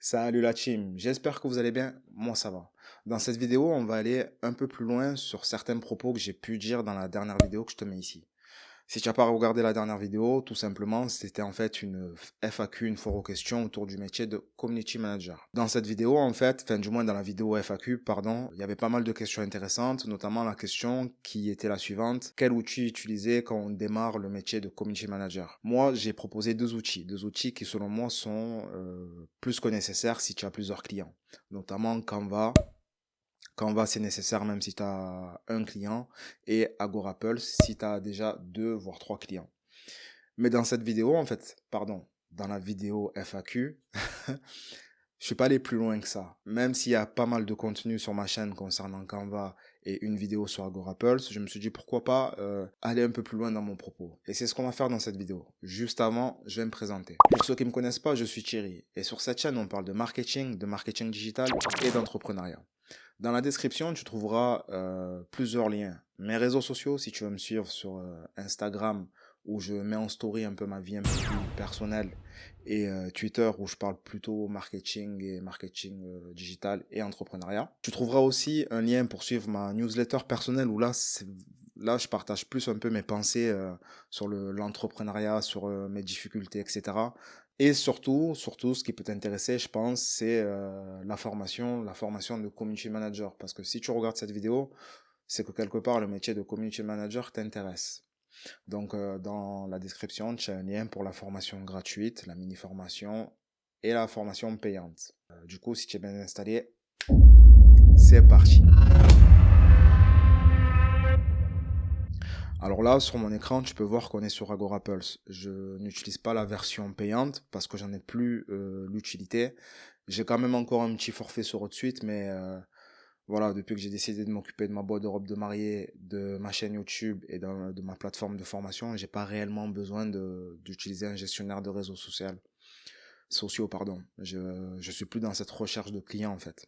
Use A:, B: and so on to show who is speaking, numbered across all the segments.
A: Salut la team, j'espère que vous allez bien, moi ça va. Dans cette vidéo, on va aller un peu plus loin sur certains propos que j'ai pu dire dans la dernière vidéo que je te mets ici. Si tu n'as pas regardé la dernière vidéo, tout simplement, c'était en fait une FAQ, une foire aux questions autour du métier de Community Manager. Dans cette vidéo, en fait, enfin du moins dans la vidéo FAQ, pardon, il y avait pas mal de questions intéressantes, notamment la question qui était la suivante: quel outil utiliser quand on démarre le métier de Community Manager? Moi, j'ai proposé deux outils qui selon moi sont plus que nécessaires si tu as plusieurs clients, notamment Canva. Canva, c'est nécessaire même si tu as un client, et Agorapulse si tu as déjà deux voire trois clients. Mais dans cette vidéo, en fait, pardon, dans la vidéo FAQ, je suis pas allé plus loin que ça. Même s'il y a pas mal de contenu sur ma chaîne concernant Canva et une vidéo sur Agorapulse, je me suis dit pourquoi pas aller un peu plus loin dans mon propos. Et c'est ce qu'on va faire dans cette vidéo. Juste avant, je vais me présenter. Pour ceux qui me connaissent pas, je suis Thierry. Et sur cette chaîne, on parle de marketing digital et d'entrepreneuriat. Dans la description, tu trouveras plusieurs liens. Mes réseaux sociaux, si tu veux me suivre sur Instagram, où je mets en story un peu ma vie un peu plus personnelle, et Twitter, où je parle plutôt marketing digital et entrepreneuriat. Tu trouveras aussi un lien pour suivre ma newsletter personnelle, où là je partage plus un peu mes pensées sur l'entrepreneuriat, sur mes difficultés, etc. Et surtout, ce qui peut t'intéresser, je pense, c'est la formation de community manager. Parce que si tu regardes cette vidéo, c'est que quelque part, le métier de community manager t'intéresse. Donc, dans la description, tu as un lien pour la formation gratuite, la mini-formation et la formation payante. Du coup, si tu es bien installé, c'est parti. Alors là, sur mon écran, tu peux voir qu'on est sur Agorapulse. Je n'utilise pas la version payante parce que j'en ai plus l'utilité. J'ai quand même encore un petit forfait sur HotSuite, mais voilà, depuis que j'ai décidé de m'occuper de ma boîte de robe de mariée, de ma chaîne YouTube et de ma plateforme de formation, j'ai pas réellement besoin d'utiliser un gestionnaire de réseaux sociaux, pardon. Je suis plus dans cette recherche de clients en fait.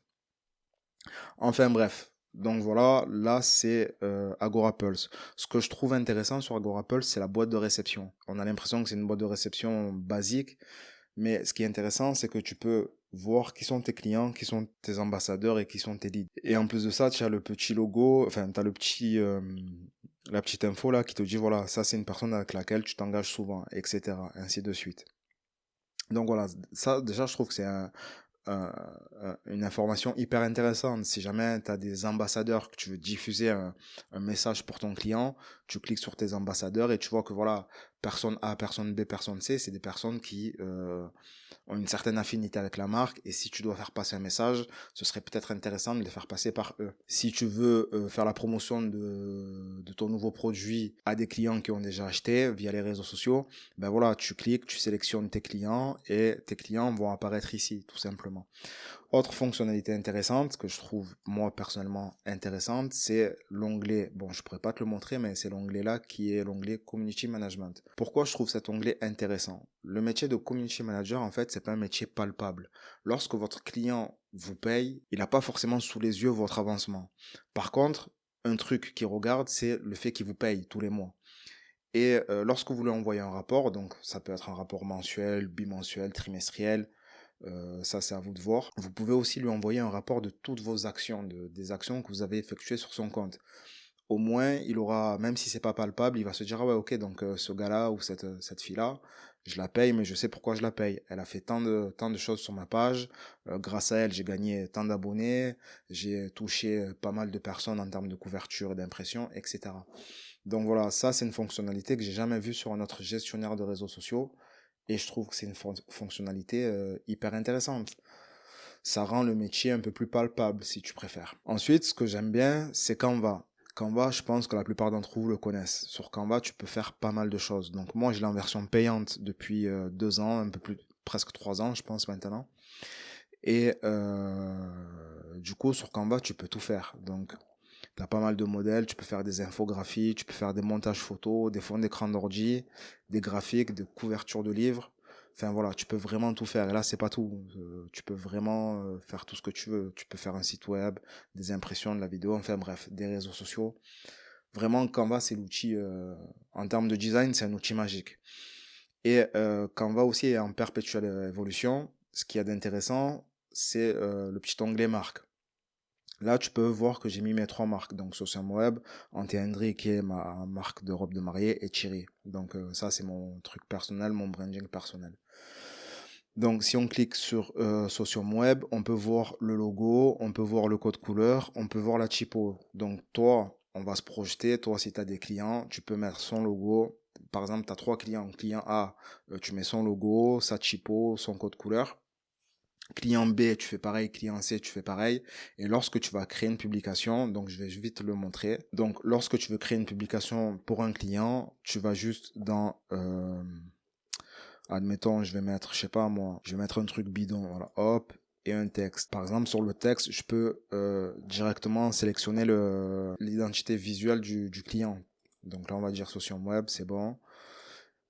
A: Enfin bref. Donc voilà, là c'est Agorapulse. Ce que je trouve intéressant sur Agorapulse, c'est la boîte de réception. On a l'impression que c'est une boîte de réception basique, mais ce qui est intéressant, c'est que tu peux voir qui sont tes clients, qui sont tes ambassadeurs et qui sont tes leads. Et en plus de ça, tu as le petit logo, enfin, tu as la petite info là qui te dit, voilà, ça c'est une personne avec laquelle tu t'engages souvent, etc. Ainsi de suite. Donc voilà, ça déjà, je trouve que c'est un- une information hyper intéressante. Si jamais tu as des ambassadeurs, que tu veux diffuser un message pour ton client, tu cliques sur tes ambassadeurs et tu vois que voilà, personne A, personne B, personne C, c'est des personnes qui ont une certaine affinité avec la marque, et si tu dois faire passer un message, ce serait peut-être intéressant de les faire passer par eux. Si tu veux faire la promotion de ton nouveau produit à des clients qui ont déjà acheté via les réseaux sociaux, ben voilà, tu cliques, tu sélectionnes tes clients et tes clients vont apparaître ici, tout simplement. Autre fonctionnalité intéressante que je trouve moi personnellement intéressante, c'est l'onglet, bon je pourrais pas te le montrer, mais c'est l'onglet là qui est l'onglet Community Management. Pourquoi je trouve cet onglet intéressant? Le métier de Community Manager, en fait, c'est pas un métier palpable. Lorsque votre client vous paye, il n'a pas forcément sous les yeux votre avancement. Par contre, un truc qu'il regarde, c'est le fait qu'il vous paye tous les mois. Et lorsque vous lui envoyez un rapport, donc ça peut être un rapport mensuel, bimensuel, trimestriel, ça c'est à vous de voir. Vous pouvez aussi lui envoyer un rapport de toutes vos actions, des actions que vous avez effectuées sur son compte. Au moins, il aura, même si c'est pas palpable, il va se dire, ah ouais, ok, donc ce gars-là ou cette fille-là, je la paye, mais je sais pourquoi je la paye. Elle a fait tant de choses sur ma page. Grâce à elle, j'ai gagné tant d'abonnés, j'ai touché pas mal de personnes en termes de couverture et d'impression, etc. Donc voilà, ça c'est une fonctionnalité que j'ai jamais vue sur un autre gestionnaire de réseaux sociaux, et je trouve que c'est une fonctionnalité hyper intéressante. Ça rend le métier un peu plus palpable si tu préfères. Ensuite, ce que j'aime bien, c'est Canva. Canva, je pense que la plupart d'entre vous le connaissent. Sur Canva, tu peux faire pas mal de choses. Donc moi, je l'ai en version payante depuis 2 ans, un peu plus, presque 3 ans, je pense maintenant. Et du coup, sur Canva, tu peux tout faire. Donc, tu as pas mal de modèles, tu peux faire des infographies, tu peux faire des montages photos, des fonds d'écran d'ordi, des graphiques, des couvertures de livres. Enfin voilà, tu peux vraiment tout faire. Et là, c'est pas tout. Tu peux vraiment faire tout ce que tu veux. Tu peux faire un site web, des impressions, de la vidéo, enfin bref, des réseaux sociaux. Vraiment, Canva, c'est l'outil, en termes de design, c'est un outil magique. Et Canva aussi est en perpétuelle évolution. ce qu'il y a d'intéressant, c'est le petit onglet marque. Là, tu peux voir que j'ai mis mes 3 marques. Donc, Socium Web, Anti-Hendry, qui est ma marque de robe de mariée, et Thierry. Donc, ça, c'est mon truc personnel, mon branding personnel. Donc, si on clique sur Socium Web, on peut voir le logo, on peut voir le code couleur, on peut voir la typo. Donc, toi, on va se projeter. Toi, si tu as des clients, tu peux mettre son logo. Par exemple, tu as 3 clients. Client A, tu mets son logo, sa typo, son code couleur. Client B, tu fais pareil. Client C, tu fais pareil. Et lorsque tu vas créer une publication, donc je vais vite le montrer. Donc, lorsque tu veux créer une publication pour un client, tu vas juste dans... admettons, je vais mettre, je sais pas moi, je vais mettre un truc bidon, voilà, hop, et un texte. Par exemple, sur le texte, je peux directement sélectionner l'identité visuelle du client. Donc là, on va dire Socium Web, c'est bon.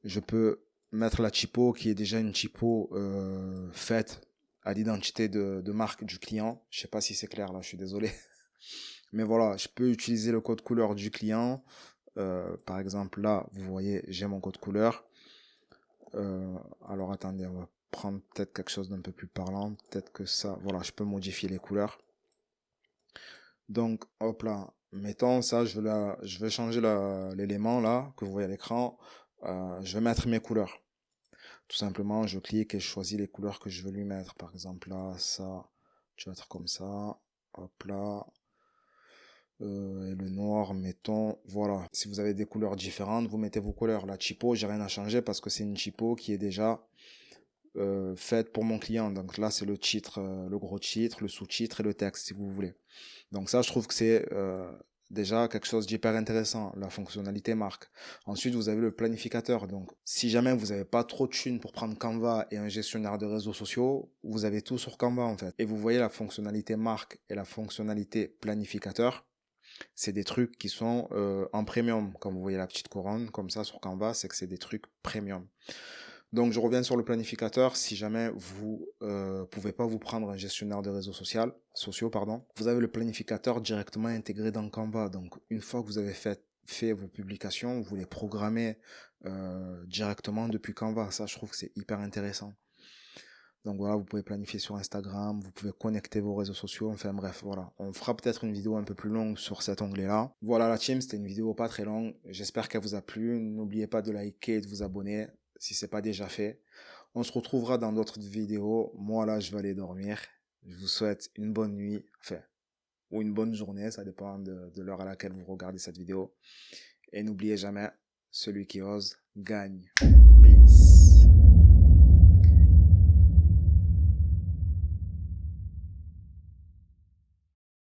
A: Je peux mettre la typo qui est déjà une typo faite à l'identité de marque du client. Je sais pas si c'est clair là, je suis désolé. Mais voilà, je peux utiliser le code couleur du client. Par exemple, là, vous voyez, j'ai mon code couleur. Alors attendez, on va prendre peut-être quelque chose d'un peu plus parlant. Peut-être que ça, voilà, je peux modifier les couleurs. Donc, hop là, mettons ça, je vais changer l'élément là, que vous voyez à l'écran. Je vais mettre mes couleurs. Tout simplement, je clique et je choisis les couleurs que je veux lui mettre. Par exemple, là, ça, tu vas être comme ça. Hop là. Et le noir, mettons, voilà. Si vous avez des couleurs différentes, vous mettez vos couleurs. La typo, j'ai rien à changer parce que c'est une typo qui est déjà faite pour mon client. Donc là, c'est le titre, le gros titre, le sous-titre et le texte, si vous voulez. Donc ça, je trouve que c'est déjà quelque chose d'hyper intéressant, la fonctionnalité marque. Ensuite, vous avez le planificateur. Donc, si jamais vous n'avez pas trop de thunes pour prendre Canva et un gestionnaire de réseaux sociaux, vous avez tout sur Canva en fait. Et vous voyez la fonctionnalité marque et la fonctionnalité planificateur. C'est des trucs qui sont en premium. Comme vous voyez la petite couronne comme ça sur Canva, c'est que c'est des trucs premium. Donc, je reviens sur le planificateur. Si jamais vous pouvez pas vous prendre un gestionnaire de réseaux sociaux, vous avez le planificateur directement intégré dans Canva. Donc, une fois que vous avez fait vos publications, vous les programmez directement depuis Canva. Ça, je trouve que c'est hyper intéressant. Donc voilà, vous pouvez planifier sur Instagram, vous pouvez connecter vos réseaux sociaux, enfin bref, voilà. On fera peut-être une vidéo un peu plus longue sur cet onglet-là. Voilà la team, c'était une vidéo pas très longue. J'espère qu'elle vous a plu. N'oubliez pas de liker et de vous abonner si c'est pas déjà fait. On se retrouvera dans d'autres vidéos. Moi là, je vais aller dormir. Je vous souhaite une bonne nuit, enfin, ou une bonne journée, ça dépend de l'heure à laquelle vous regardez cette vidéo. Et n'oubliez jamais, celui qui ose gagne. Peace.